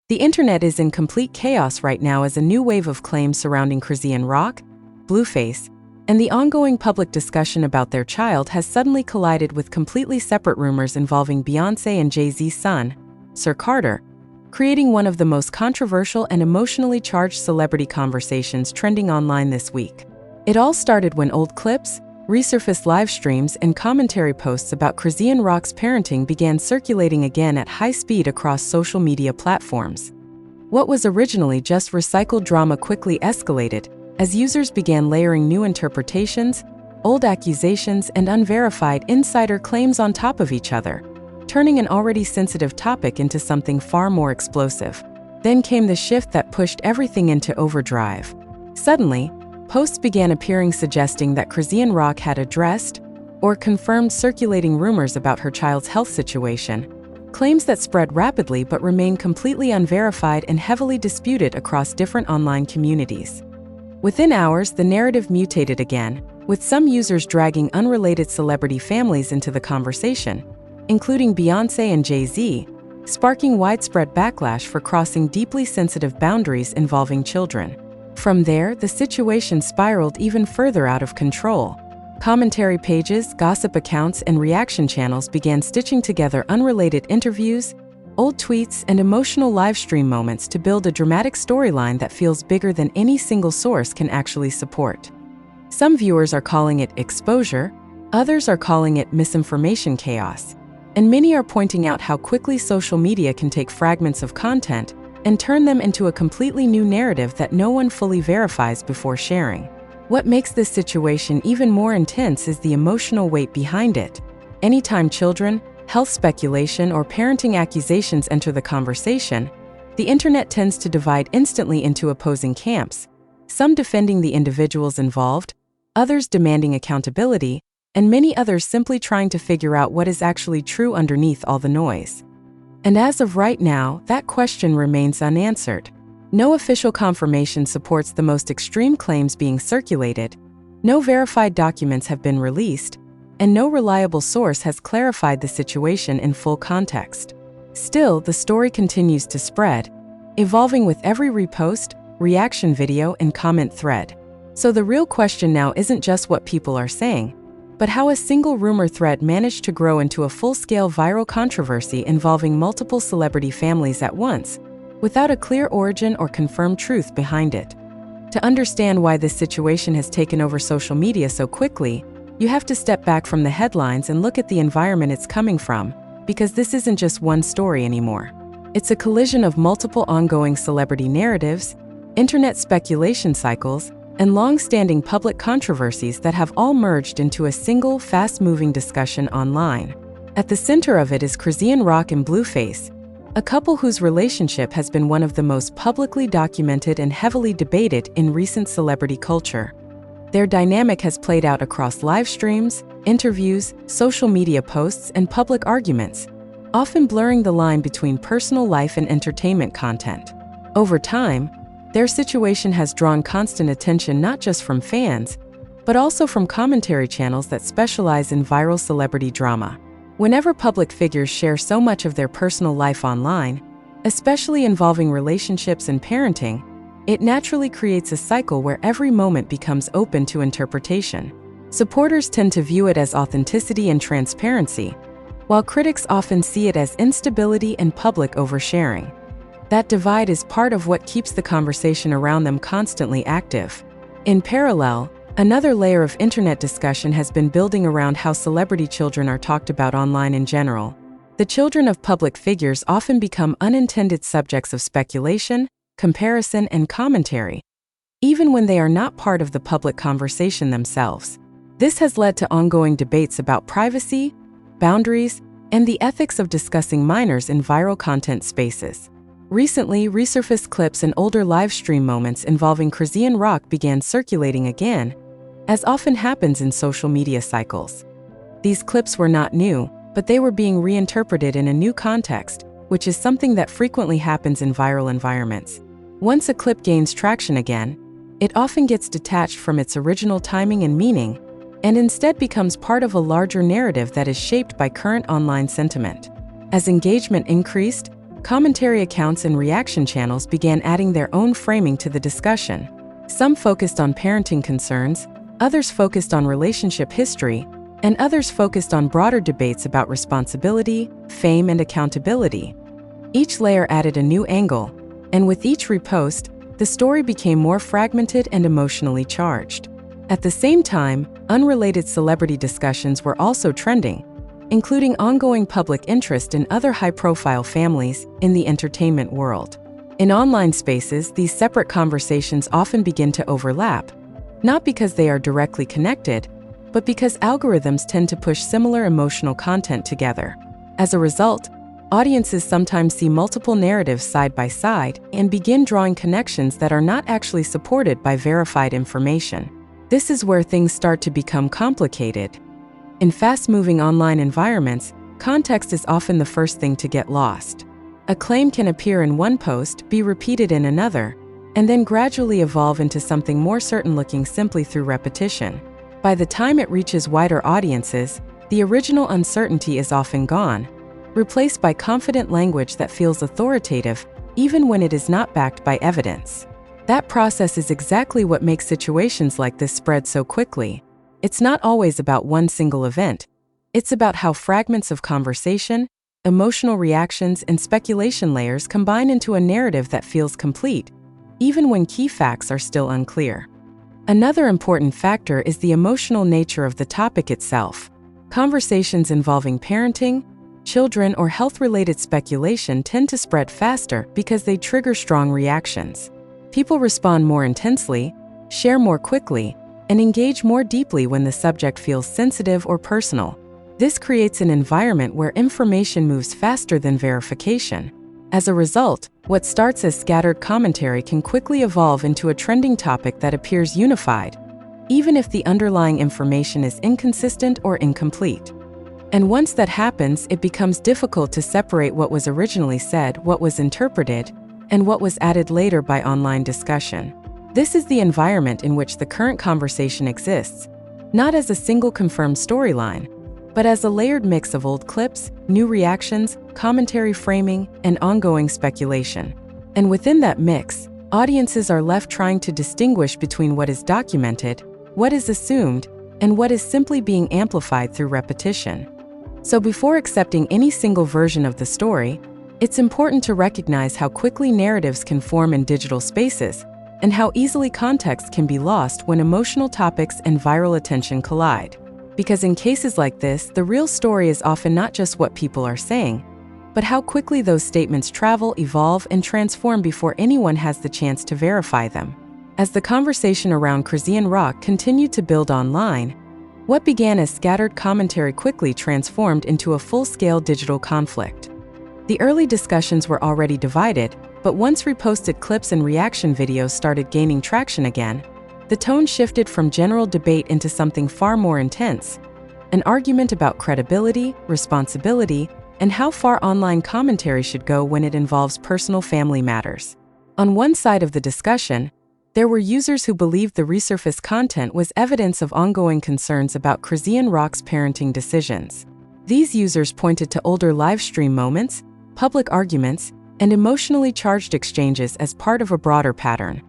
The internet is in complete chaos right now as a new wave of claims surrounding Chrisean rock, Blueface, and the ongoing public discussion about their child has suddenly collided with completely separate rumors involving Beyoncé and Jay-Z's son, Sir Carter, creating one of the most controversial and emotionally charged celebrity conversations trending online this week. It all started when old clips, resurfaced live streams, and commentary posts about Chrisean rock's parenting began circulating again at high speed across social media platforms. What was originally just recycled drama quickly escalated as users began layering new interpretations, old accusations, and unverified insider claims on top of each other, turning an already sensitive topic into something far more explosive. Then came the shift that pushed everything into overdrive. Suddenly, posts began appearing suggesting that Chrisean rock had addressed or confirmed circulating rumors about her child's health situation, claims that spread rapidly but remain completely unverified and heavily disputed across different online communities. Within hours, the narrative mutated again, with some users dragging unrelated celebrity families into the conversation, including Beyoncé and Jay-Z, sparking widespread backlash for crossing deeply sensitive boundaries involving children. From there, the situation spiraled even further out of control. Commentary pages, gossip accounts, and reaction channels began stitching together unrelated interviews, old tweets, and emotional live stream moments to build a dramatic storyline that feels bigger than any single source can actually support. Some viewers are calling it exposure, others are calling it misinformation chaos, and many are pointing out how quickly social media can take fragments of content and turn them into a completely new narrative that no one fully verifies before sharing. What makes this situation even more intense is the emotional weight behind it. Anytime children, health speculation, or parenting accusations enter the conversation, the internet tends to divide instantly into opposing camps, some defending the individuals involved, others demanding accountability, and many others simply trying to figure out what is actually true underneath all the noise. And as of right now, that question remains unanswered. No official confirmation supports the most extreme claims being circulated, no verified documents have been released, and no reliable source has clarified the situation in full context. Still, the story continues to spread, evolving with every repost, reaction video, and comment thread. So the real question now isn't just what people are saying, but how a single rumor thread managed to grow into a full-scale viral controversy involving multiple celebrity families at once, without a clear origin or confirmed truth behind it. To understand why this situation has taken over social media so quickly, you have to step back from the headlines and look at the environment it's coming from, because this isn't just one story anymore. It's a collision of multiple ongoing celebrity narratives, internet speculation cycles, and long-standing public controversies that have all merged into a single, fast-moving discussion online. At the center of it is Chrisean rock and Blueface, a couple whose relationship has been one of the most publicly documented and heavily debated in recent celebrity culture. Their dynamic has played out across live streams, interviews, social media posts, and public arguments, often blurring the line between personal life and entertainment content. Over time, their situation has drawn constant attention not just from fans, but also from commentary channels that specialize in viral celebrity drama. Whenever public figures share so much of their personal life online, especially involving relationships and parenting, it naturally creates a cycle where every moment becomes open to interpretation. Supporters tend to view it as authenticity and transparency, while critics often see it as instability and public oversharing. That divide is part of what keeps the conversation around them constantly active. In parallel, another layer of internet discussion has been building around how celebrity children are talked about online in general. The children of public figures often become unintended subjects of speculation, comparison, and commentary, even when they are not part of the public conversation themselves. This has led to ongoing debates about privacy, boundaries, and the ethics of discussing minors in viral content spaces. Recently, resurfaced clips and older live stream moments involving Chrisean rock began circulating again, as often happens in social media cycles. These clips were not new, but they were being reinterpreted in a new context, which is something that frequently happens in viral environments. Once a clip gains traction again, it often gets detached from its original timing and meaning, and instead becomes part of a larger narrative that is shaped by current online sentiment. As engagement increased, Commentary accounts and reaction channels began adding their own framing to the discussion. Some focused on parenting concerns, others focused on relationship history, and others focused on broader debates about responsibility, fame, and accountability. Each layer added a new angle, and with each repost, the story became more fragmented and emotionally charged. At the same time, unrelated celebrity discussions were also trending, including ongoing public interest in other high-profile families in the entertainment world. In online spaces, these separate conversations often begin to overlap, not because they are directly connected, but because algorithms tend to push similar emotional content together. As a result, audiences sometimes see multiple narratives side by side and begin drawing connections that are not actually supported by verified information. This is where things start to become complicated. In fast-moving online environments, context is often the first thing to get lost. A claim can appear in one post, be repeated in another, and then gradually evolve into something more certain-looking simply through repetition. By the time it reaches wider audiences, the original uncertainty is often gone, replaced by confident language that feels authoritative, even when it is not backed by evidence. That process is exactly what makes situations like this spread so quickly. It's not always about one single event. It's about how fragments of conversation, emotional reactions, and speculation layers combine into a narrative that feels complete, even when key facts are still unclear. Another important factor is the emotional nature of the topic itself. Conversations involving parenting, children, or health-related speculation tend to spread faster because they trigger strong reactions. People respond more intensely, share more quickly, and engage more deeply when the subject feels sensitive or personal. This creates an environment where information moves faster than verification. As a result, what starts as scattered commentary can quickly evolve into a trending topic that appears unified, even if the underlying information is inconsistent or incomplete. And once that happens, it becomes difficult to separate what was originally said, what was interpreted, and what was added later by online discussion. This is the environment in which the current conversation exists, not as a single confirmed storyline, but as a layered mix of old clips, new reactions, commentary framing, and ongoing speculation. And within that mix, audiences are left trying to distinguish between what is documented, what is assumed, and what is simply being amplified through repetition. So before accepting any single version of the story, it's important to recognize how quickly narratives can form in digital spaces, and how easily context can be lost when emotional topics and viral attention collide. Because in cases like this, the real story is often not just what people are saying, but how quickly those statements travel, evolve, and transform before anyone has the chance to verify them. As the conversation around Chrisean rock continued to build online, what began as scattered commentary quickly transformed into a full-scale digital conflict. The early discussions were already divided, but once reposted clips and reaction videos started gaining traction again, the tone shifted from general debate into something far more intense, an argument about credibility, responsibility, and how far online commentary should go when it involves personal family matters. On one side of the discussion, there were users who believed the resurfaced content was evidence of ongoing concerns about Chrisean rock's parenting decisions. These users pointed to older live stream moments, public arguments, and emotionally charged exchanges as part of a broader pattern.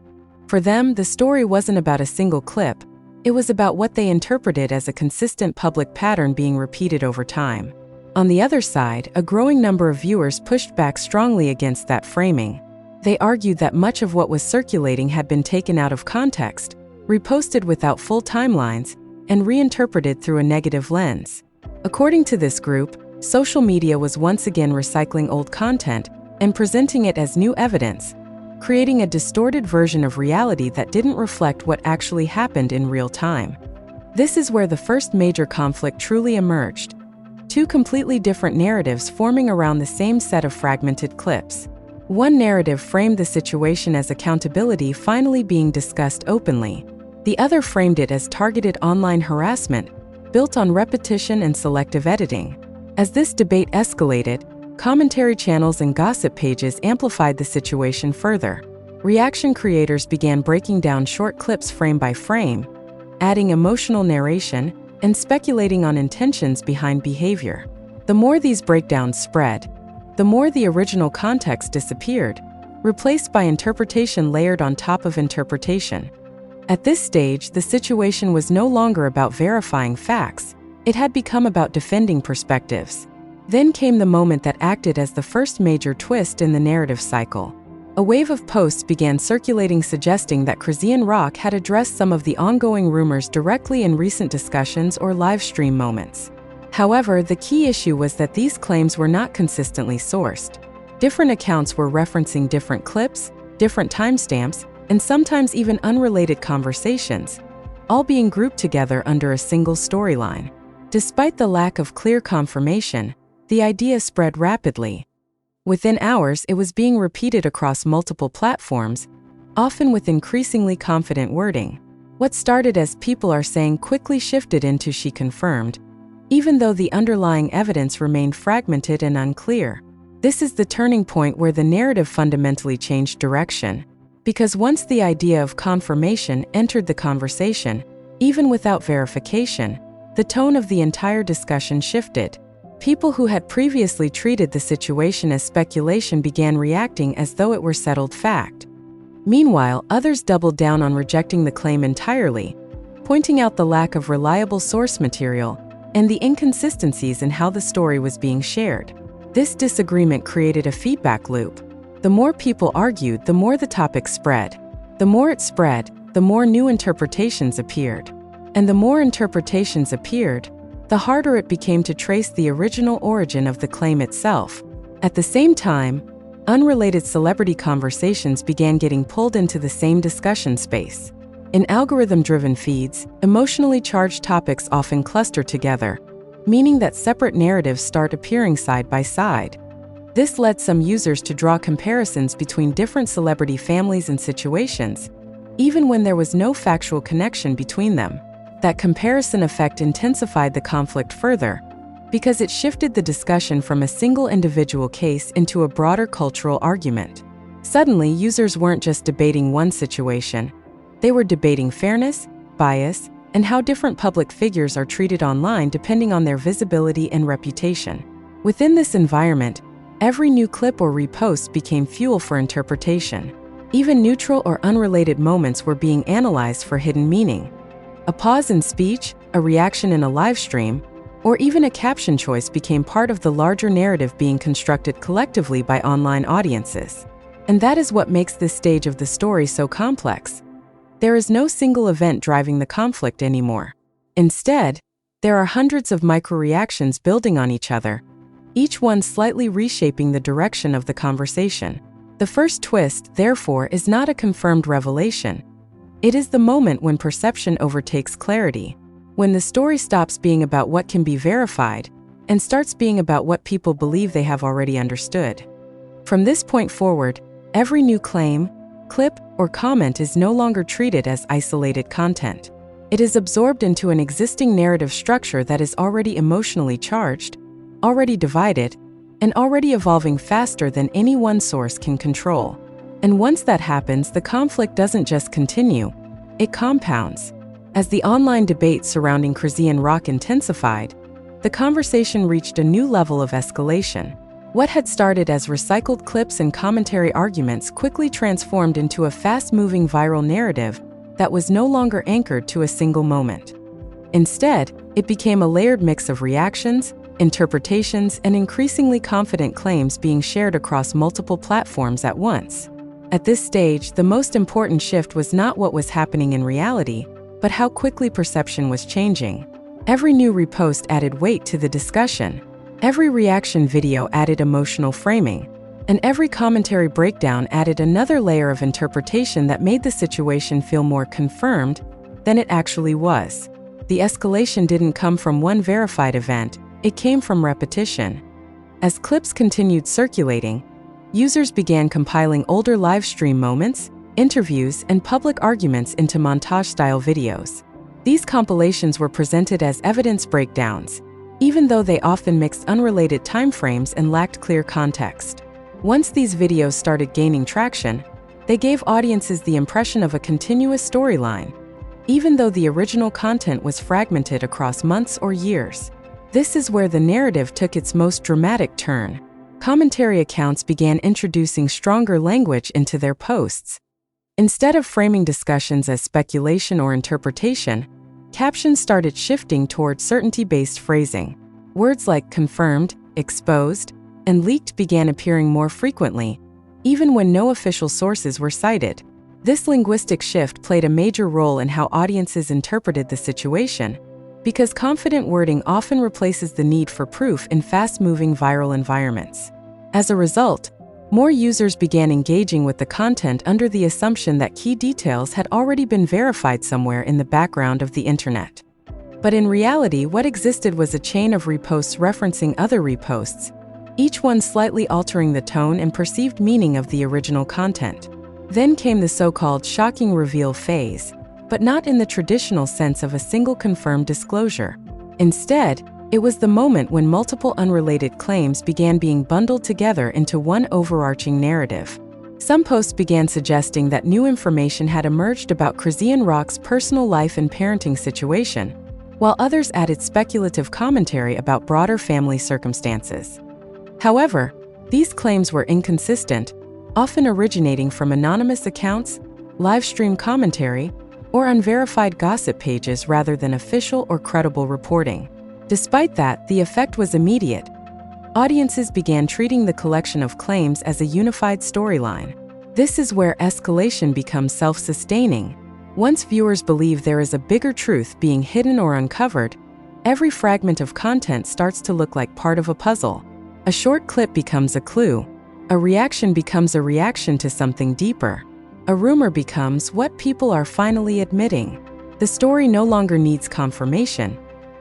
For them, the story wasn't about a single clip, it was about what they interpreted as a consistent public pattern being repeated over time. On the other side, a growing number of viewers pushed back strongly against that framing. They argued that much of what was circulating had been taken out of context, reposted without full timelines, and reinterpreted through a negative lens. According to this group, social media was once again recycling old content and presenting it as new evidence, creating a distorted version of reality that didn't reflect what actually happened in real time. This is where the first major conflict truly emerged. Two completely different narratives forming around the same set of fragmented clips. One narrative framed the situation as accountability finally being discussed openly. The other framed it as targeted online harassment, built on repetition and selective editing. As this debate escalated, commentary channels and gossip pages amplified the situation further. Reaction creators began breaking down short clips frame by frame, adding emotional narration, and speculating on intentions behind behavior. The more these breakdowns spread, the more the original context disappeared, replaced by interpretation layered on top of interpretation. At this stage, the situation was no longer about verifying facts. It had become about defending perspectives. Then came the moment that acted as the first major twist in the narrative cycle. A wave of posts began circulating suggesting that Chrisean Rock had addressed some of the ongoing rumors directly in recent discussions or live stream moments. However, the key issue was that these claims were not consistently sourced. Different accounts were referencing different clips, different timestamps, and sometimes even unrelated conversations, all being grouped together under a single storyline. Despite the lack of clear confirmation, the idea spread rapidly. Within hours, it was being repeated across multiple platforms, often with increasingly confident wording. What started as "people are saying" quickly shifted into "she confirmed," even though the underlying evidence remained fragmented and unclear. This is the turning point where the narrative fundamentally changed direction. Because once the idea of confirmation entered the conversation, even without verification, the tone of the entire discussion shifted. People who had previously treated the situation as speculation began reacting as though it were settled fact. Meanwhile, others doubled down on rejecting the claim entirely, pointing out the lack of reliable source material and the inconsistencies in how the story was being shared. This disagreement created a feedback loop. The more people argued, the more the topic spread. The more it spread, the more new interpretations appeared. And the more interpretations appeared, the harder it became to trace the original origin of the claim itself. At the same time, unrelated celebrity conversations began getting pulled into the same discussion space. In algorithm-driven feeds, emotionally charged topics often cluster together, meaning that separate narratives start appearing side by side. This led some users to draw comparisons between different celebrity families and situations, even when there was no factual connection between them. That comparison effect intensified the conflict further, because it shifted the discussion from a single individual case into a broader cultural argument. Suddenly, users weren't just debating one situation. They were debating fairness, bias, and how different public figures are treated online depending on their visibility and reputation. Within this environment, every new clip or repost became fuel for interpretation. Even neutral or unrelated moments were being analyzed for hidden meaning. A pause in speech, a reaction in a live stream, or even a caption choice became part of the larger narrative being constructed collectively by online audiences. And that is what makes this stage of the story so complex. There is no single event driving the conflict anymore. Instead, there are hundreds of micro-reactions building on each other, each one slightly reshaping the direction of the conversation. The first twist, therefore, is not a confirmed revelation. It is the moment when perception overtakes clarity, when the story stops being about what can be verified and starts being about what people believe they have already understood. From this point forward, every new claim, clip, or comment is no longer treated as isolated content. It is absorbed into an existing narrative structure that is already emotionally charged, already divided, and already evolving faster than any one source can control. And once that happens, the conflict doesn't just continue, it compounds. As the online debate surrounding Chrisean Rock intensified, the conversation reached a new level of escalation. What had started as recycled clips and commentary arguments quickly transformed into a fast-moving viral narrative that was no longer anchored to a single moment. Instead, it became a layered mix of reactions, interpretations, and increasingly confident claims being shared across multiple platforms at once. At this stage, the most important shift was not what was happening in reality, but how quickly perception was changing. Every new repost added weight to the discussion. Every reaction video added emotional framing, and every commentary breakdown added another layer of interpretation that made the situation feel more confirmed than it actually was. The escalation didn't come from one verified event, it came from repetition. As clips continued circulating, users began compiling older live stream moments, interviews, and public arguments into montage-style videos. These compilations were presented as evidence breakdowns, even though they often mixed unrelated timeframes and lacked clear context. Once these videos started gaining traction, they gave audiences the impression of a continuous storyline, even though the original content was fragmented across months or years. This is where the narrative took its most dramatic turn. commentary accounts began introducing stronger language into their posts. Instead of framing discussions as speculation or interpretation, captions started shifting toward certainty-based phrasing. Words like confirmed, exposed, and leaked began appearing more frequently, even when no official sources were cited. This linguistic shift played a major role in how audiences interpreted the situation, because confident wording often replaces the need for proof in fast-moving viral environments. As a result, more users began engaging with the content under the assumption that key details had already been verified somewhere in the background of the internet. But in reality, what existed was a chain of reposts referencing other reposts, each one slightly altering the tone and perceived meaning of the original content. Then came the so-called shocking reveal phase, but not in the traditional sense of a single confirmed disclosure. Instead, it was the moment when multiple unrelated claims began being bundled together into one overarching narrative. Some posts began suggesting that new information had emerged about Chrisean Rock's personal life and parenting situation, while others added speculative commentary about broader family circumstances. However, these claims were inconsistent, often originating from anonymous accounts, live-stream commentary, or unverified gossip pages rather than official or credible reporting. Despite that, the effect was immediate. Audiences began treating the collection of claims as a unified storyline. This is where escalation becomes self-sustaining. Once viewers believe there is a bigger truth being hidden or uncovered, every fragment of content starts to look like part of a puzzle. A short clip becomes a clue. A reaction becomes a reaction to something deeper. A rumor becomes what people are finally admitting. The story no longer needs confirmation.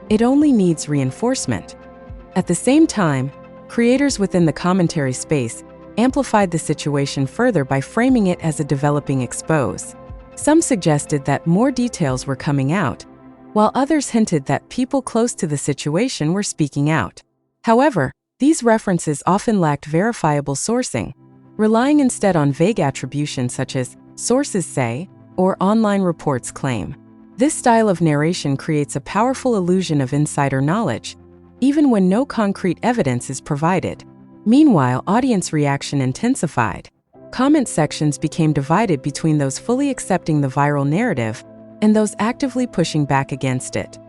It only needs reinforcement. At the same time, creators within the commentary space amplified the situation further by framing it as a developing expose. Some suggested that more details were coming out, while others hinted that people close to the situation were speaking out. However, these references often lacked verifiable sourcing, relying instead on vague attribution such as "sources say" or "online reports claim." This style of narration creates a powerful illusion of insider knowledge, even when no concrete evidence is provided. Meanwhile, audience reaction intensified. Comment sections became divided between those fully accepting the viral narrative and those actively pushing back against it.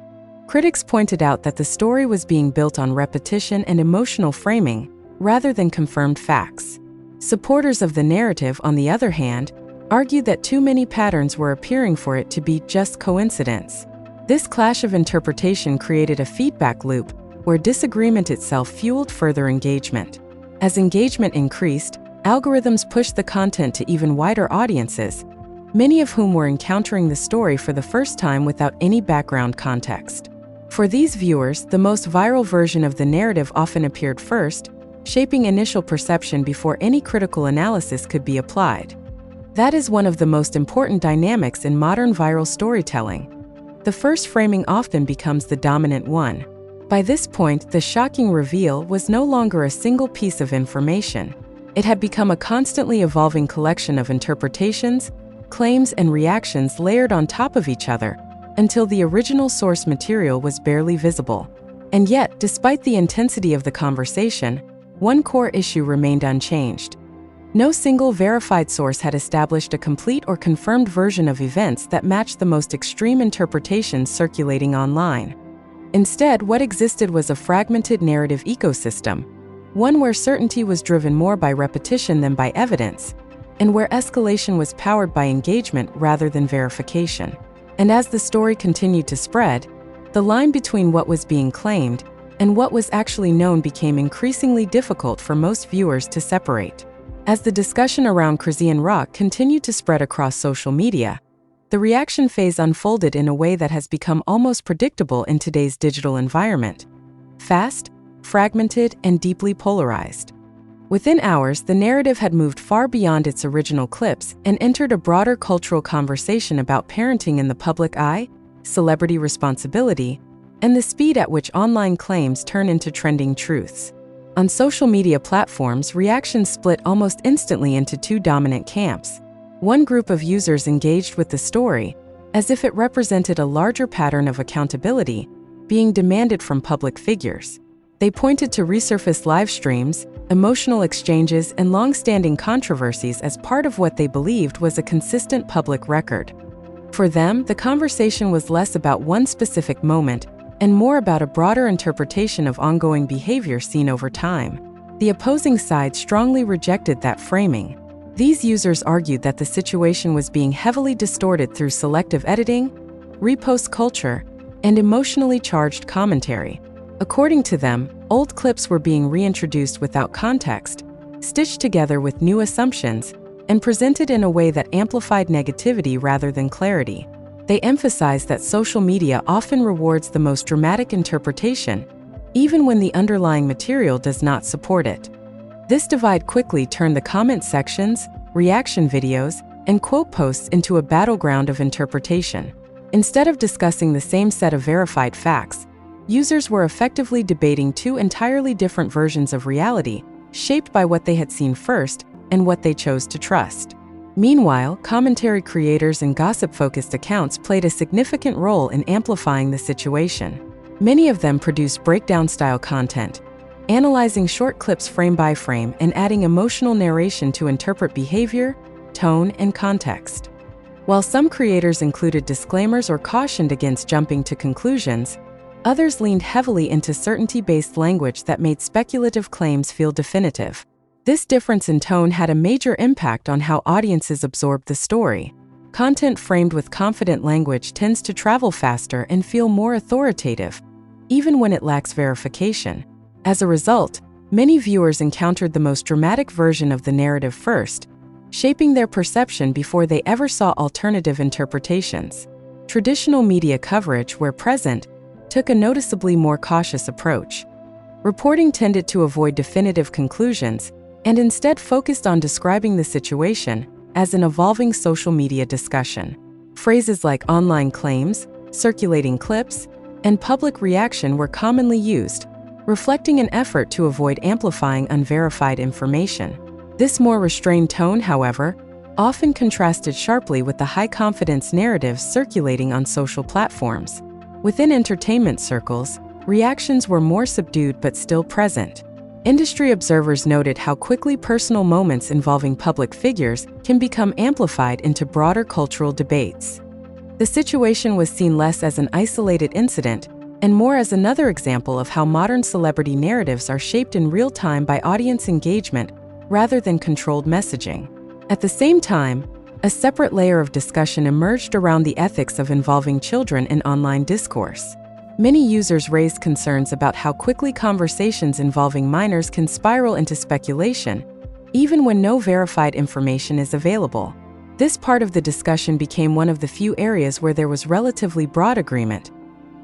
Critics pointed out that the story was being built on repetition and emotional framing rather than confirmed facts. Supporters of the narrative, on the other hand, argued that too many patterns were appearing for it to be just coincidence. This clash of interpretation created a feedback loop where disagreement itself fueled further engagement. As engagement increased, algorithms pushed the content to even wider audiences, many of whom were encountering the story for the first time without any background context. For these viewers, the most viral version of the narrative often appeared first, shaping initial perception before any critical analysis could be applied. That is one of the most important dynamics in modern viral storytelling. The first framing often becomes the dominant one. By this point, the shocking reveal was no longer a single piece of information. It had become a constantly evolving collection of interpretations, claims, and reactions layered on top of each other until the original source material was barely visible. And yet, despite the intensity of the conversation, one core issue remained unchanged. No single verified source had established a complete or confirmed version of events that matched the most extreme interpretations circulating online. Instead, what existed was a fragmented narrative ecosystem, one where certainty was driven more by repetition than by evidence, and where escalation was powered by engagement rather than verification. And as the story continued to spread, the line between what was being claimed and what was actually known became increasingly difficult for most viewers to separate. As the discussion around Chrisean Rock continued to spread across social media, the reaction phase unfolded in a way that has become almost predictable in today's digital environment: fast, fragmented, and deeply polarized. Within hours, the narrative had moved far beyond its original clips and entered a broader cultural conversation about parenting in the public eye, celebrity responsibility, and the speed at which online claims turn into trending truths. On social media platforms, reactions split almost instantly into two dominant camps. One group of users engaged with the story as if it represented a larger pattern of accountability being demanded from public figures. They pointed to resurfaced live streams, emotional exchanges, and long-standing controversies as part of what they believed was a consistent public record. For them, the conversation was less about one specific moment and more about a broader interpretation of ongoing behavior seen over time. The opposing side strongly rejected that framing. These users argued that the situation was being heavily distorted through selective editing, repost culture, and emotionally charged commentary. According to them, old clips were being reintroduced without context, stitched together with new assumptions, and presented in a way that amplified negativity rather than clarity. They emphasized that social media often rewards the most dramatic interpretation, even when the underlying material does not support it. This divide quickly turned the comment sections, reaction videos, and quote posts into a battleground of interpretation. Instead of discussing the same set of verified facts, users were effectively debating two entirely different versions of reality, shaped by what they had seen first and what they chose to trust. Meanwhile, commentary creators and gossip-focused accounts played a significant role in amplifying the situation. Many of them produced breakdown-style content, analyzing short clips frame by frame and adding emotional narration to interpret behavior, tone, and context. While some creators included disclaimers or cautioned against jumping to conclusions, others leaned heavily into certainty-based language that made speculative claims feel definitive. This difference in tone had a major impact on how audiences absorbed the story. Content framed with confident language tends to travel faster and feel more authoritative, even when it lacks verification. As a result, many viewers encountered the most dramatic version of the narrative first, shaping their perception before they ever saw alternative interpretations. Traditional media coverage, where present, took a noticeably more cautious approach. Reporting tended to avoid definitive conclusions and instead focused on describing the situation as an evolving social media discussion. Phrases like online claims, circulating clips, and public reaction were commonly used, reflecting an effort to avoid amplifying unverified information. This more restrained tone, however, often contrasted sharply with the high-confidence narratives circulating on social platforms. Within entertainment circles, reactions were more subdued but still present. Industry observers noted how quickly personal moments involving public figures can become amplified into broader cultural debates. The situation was seen less as an isolated incident and more as another example of how modern celebrity narratives are shaped in real time by audience engagement rather than controlled messaging. At the same time, a separate layer of discussion emerged around the ethics of involving children in online discourse. Many users raised concerns about how quickly conversations involving minors can spiral into speculation, even when no verified information is available. This part of the discussion became one of the few areas where there was relatively broad agreement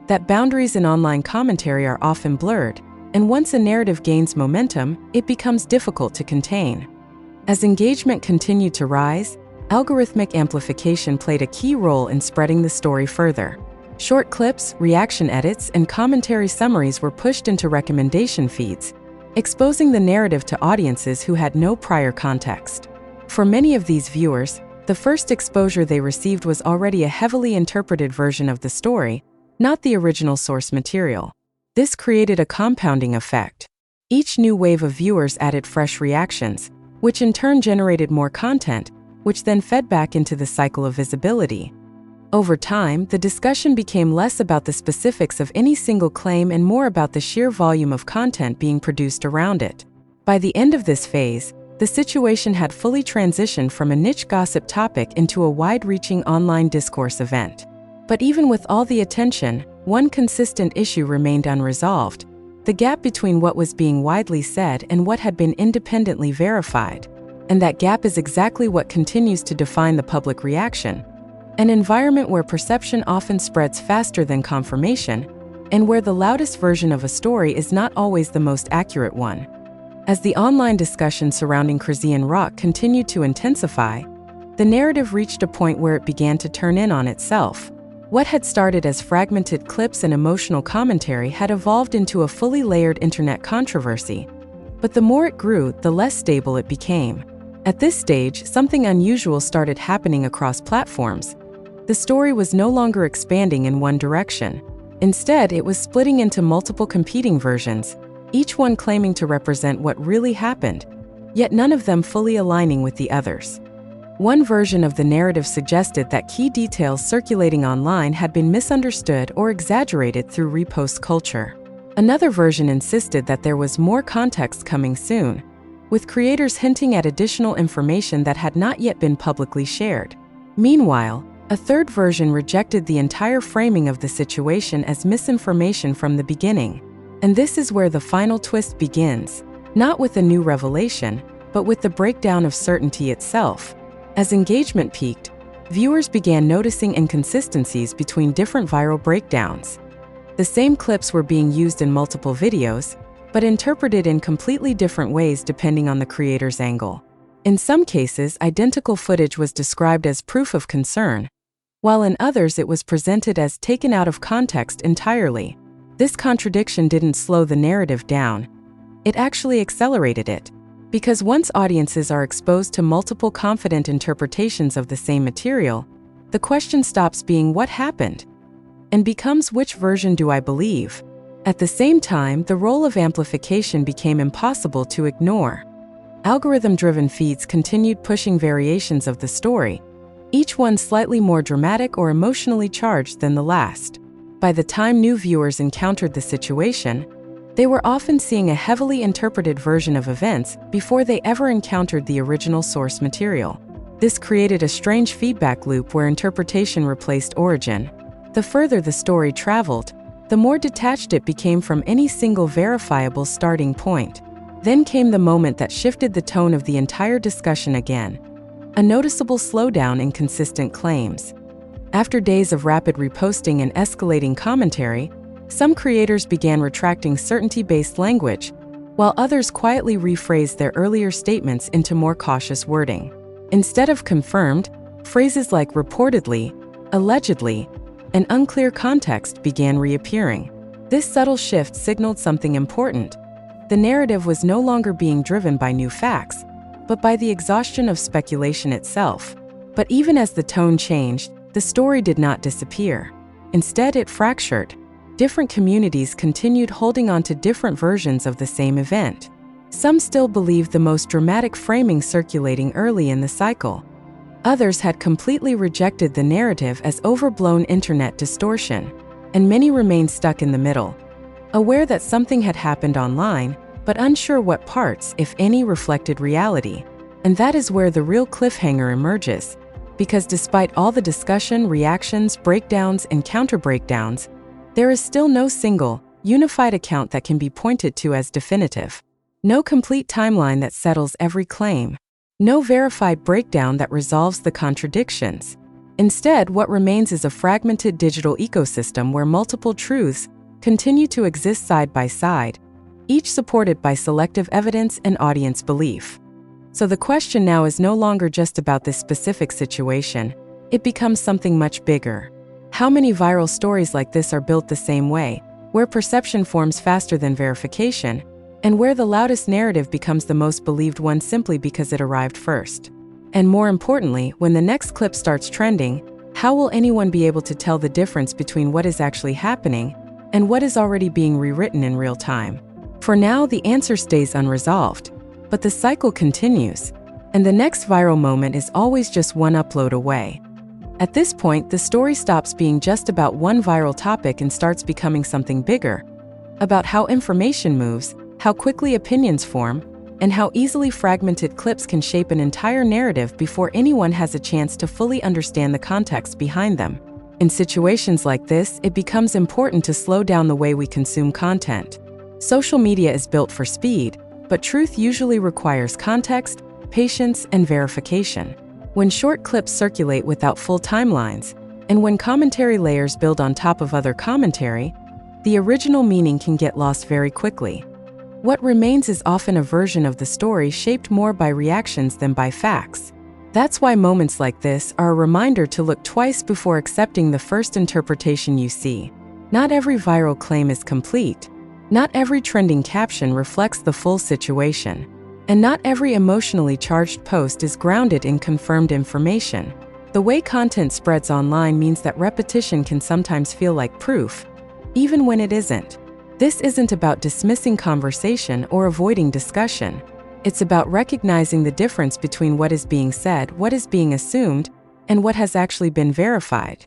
that boundaries in online commentary are often blurred, and once a narrative gains momentum, it becomes difficult to contain. As engagement continued to rise, algorithmic amplification played a key role in spreading the story further. Short clips, reaction edits, and commentary summaries were pushed into recommendation feeds, exposing the narrative to audiences who had no prior context. For many of these viewers, the first exposure they received was already a heavily interpreted version of the story, not the original source material. This created a compounding effect. Each new wave of viewers added fresh reactions, which in turn generated more content, which then fed back into the cycle of visibility. Over time, the discussion became less about the specifics of any single claim and more about the sheer volume of content being produced around it. By the end of this phase, the situation had fully transitioned from a niche gossip topic into a wide-reaching online discourse event. But even with all the attention, one consistent issue remained unresolved: the gap between what was being widely said and what had been independently verified. And that gap is exactly what continues to define the public reaction. An environment where perception often spreads faster than confirmation, and where the loudest version of a story is not always the most accurate one. As the online discussion surrounding Chrisean rock continued to intensify, the narrative reached a point where it began to turn in on itself. What had started as fragmented clips and emotional commentary had evolved into a fully layered internet controversy. But the more it grew, the less stable it became. At this stage, something unusual started happening across platforms. The story was no longer expanding in one direction. Instead, it was splitting into multiple competing versions, each one claiming to represent what really happened, yet none of them fully aligning with the others. One version of the narrative suggested that key details circulating online had been misunderstood or exaggerated through repost culture. Another version insisted that there was more context coming soon, with creators hinting at additional information that had not yet been publicly shared. Meanwhile, a third version rejected the entire framing of the situation as misinformation from the beginning. And this is where the final twist begins, not with a new revelation, but with the breakdown of certainty itself. As engagement peaked, viewers began noticing inconsistencies between different viral breakdowns. The same clips were being used in multiple videos, but interpreted in completely different ways depending on the creator's angle. In some cases, identical footage was described as proof of concern, while in others it was presented as taken out of context entirely. This contradiction didn't slow the narrative down, it actually accelerated it. Because once audiences are exposed to multiple confident interpretations of the same material, the question stops being what happened and becomes which version do I believe? At the same time, the role of amplification became impossible to ignore. Algorithm-driven feeds continued pushing variations of the story, each one slightly more dramatic or emotionally charged than the last. By the time new viewers encountered the situation, they were often seeing a heavily interpreted version of events before they ever encountered the original source material. This created a strange feedback loop where interpretation replaced origin. The further the story traveled, the more detached it became from any single verifiable starting point. Then came the moment that shifted the tone of the entire discussion again, a noticeable slowdown in consistent claims. After days of rapid reposting and escalating commentary, some creators began retracting certainty-based language, while others quietly rephrased their earlier statements into more cautious wording. Instead of confirmed, phrases like reportedly, allegedly, and unclear context began reappearing. This subtle shift signaled something important. The narrative was no longer being driven by new facts, but by the exhaustion of speculation itself. But even as the tone changed, the story did not disappear. Instead, it fractured. Different communities continued holding on to different versions of the same event. Some still believed the most dramatic framing circulating early in the cycle. Others had completely rejected the narrative as overblown internet distortion, and many remained stuck in the middle, aware that something had happened online, but unsure what parts, if any, reflected reality. And that is where the real cliffhanger emerges, because despite all the discussion, reactions, breakdowns, and counter-breakdowns, there is still no single, unified account that can be pointed to as definitive. No complete timeline that settles every claim. No verified breakdown that resolves the contradictions. Instead, what remains is a fragmented digital ecosystem where multiple truths continue to exist side by side, each supported by selective evidence and audience belief. So the question now is no longer just about this specific situation, it becomes something much bigger. How many viral stories like this are built the same way, where perception forms faster than verification, and where the loudest narrative becomes the most believed one simply because it arrived first? And more importantly, when the next clip starts trending, how will anyone be able to tell the difference between what is actually happening and what is already being rewritten in real time? For now, the answer stays unresolved, but the cycle continues, and the next viral moment is always just one upload away. At this point, the story stops being just about one viral topic and starts becoming something bigger, about how information moves, how quickly opinions form, and how easily fragmented clips can shape an entire narrative before anyone has a chance to fully understand the context behind them. In situations like this, it becomes important to slow down the way we consume content. Social media is built for speed, but truth usually requires context, patience, and verification. When short clips circulate without full timelines, and when commentary layers build on top of other commentary, the original meaning can get lost very quickly. What remains is often a version of the story shaped more by reactions than by facts. That's why moments like this are a reminder to look twice before accepting the first interpretation you see. Not every viral claim is complete. Not every trending caption reflects the full situation. And not every emotionally charged post is grounded in confirmed information. The way content spreads online means that repetition can sometimes feel like proof, even when it isn't. This isn't about dismissing conversation or avoiding discussion. It's about recognizing the difference between what is being said, what is being assumed, and what has actually been verified.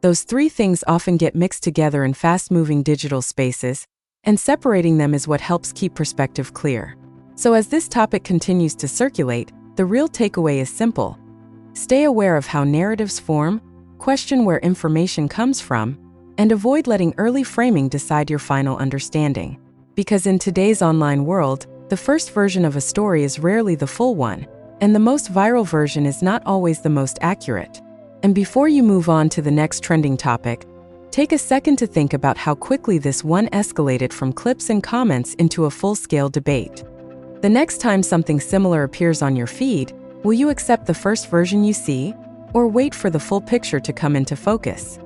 Those three things often get mixed together in fast-moving digital spaces, and separating them is what helps keep perspective clear. So as this topic continues to circulate, the real takeaway is simple. Stay aware of how narratives form, question where information comes from, and avoid letting early framing decide your final understanding. Because in today's online world, the first version of a story is rarely the full one, and the most viral version is not always the most accurate. And before you move on to the next trending topic, take a second to think about how quickly this one escalated from clips and comments into a full-scale debate. The next time something similar appears on your feed, will you accept the first version you see, or wait for the full picture to come into focus?